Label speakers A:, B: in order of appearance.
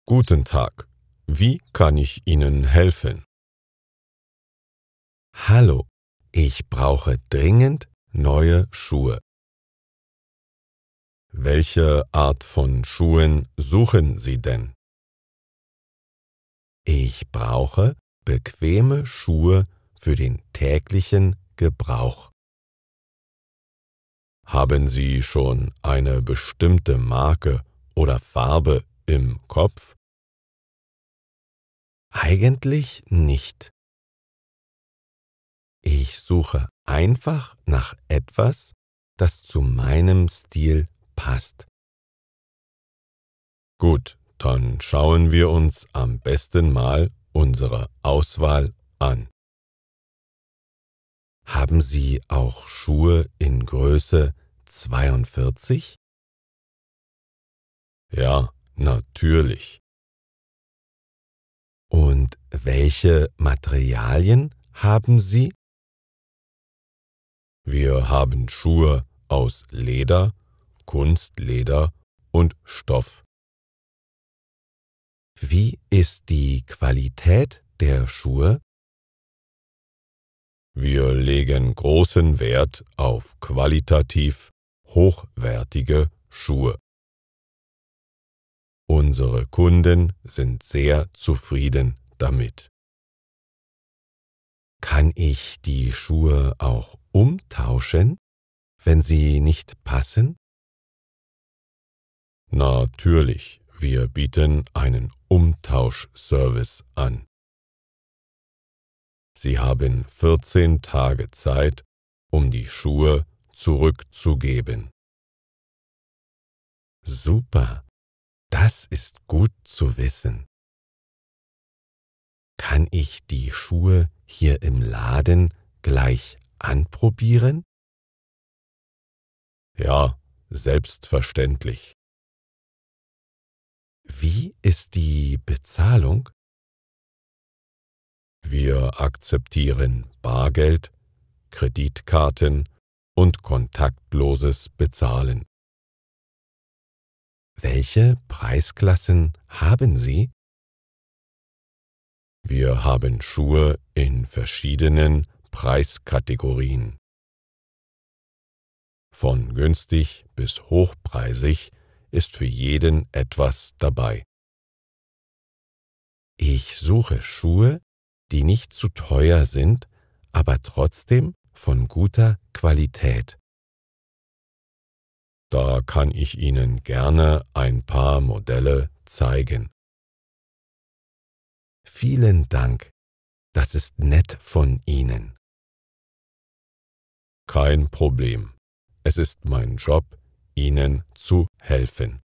A: Guten Tag. Wie kann ich Ihnen helfen?
B: Hallo, ich brauche dringend neue Schuhe.
A: Welche Art von Schuhen suchen Sie denn?
B: Ich brauche bequeme Schuhe für den täglichen Gebrauch.
A: Haben Sie schon eine bestimmte Marke oder Farbe im Kopf?
B: Eigentlich nicht. Ich suche einfach nach etwas, das zu meinem Stil passt.
A: Gut, dann schauen wir uns am besten mal unsere Auswahl an.
B: Haben Sie auch Schuhe in Größe 42?
A: Ja, natürlich.
B: Und welche Materialien haben Sie?
A: Wir haben Schuhe aus Leder, Kunstleder und Stoff.
B: Wie ist die Qualität der Schuhe?
A: Wir legen großen Wert auf qualitativ hochwertige Schuhe. Unsere Kunden sind sehr zufrieden damit.
B: Kann ich die Schuhe auch umtauschen, wenn sie nicht passen?
A: Natürlich, wir bieten einen Umtauschservice an. Sie haben 14 Tage Zeit, um die Schuhe zurückzugeben.
B: Super, das ist gut zu wissen. Kann ich die Schuhe hier im Laden gleich anprobieren?
A: Ja, selbstverständlich.
B: Wie ist die Bezahlung?
A: Wir akzeptieren Bargeld, Kreditkarten und kontaktloses Bezahlen.
B: Welche Preisklassen haben Sie?
A: Wir haben Schuhe in verschiedenen Preiskategorien. Von günstig bis hochpreisig ist für jeden etwas dabei.
B: Ich suche Schuhe, die nicht zu teuer sind, aber trotzdem von guter Qualität.
A: Da kann ich Ihnen gerne ein paar Modelle zeigen.
B: Vielen Dank, das ist nett von Ihnen.
A: Kein Problem. Es ist mein Job, Ihnen zu helfen.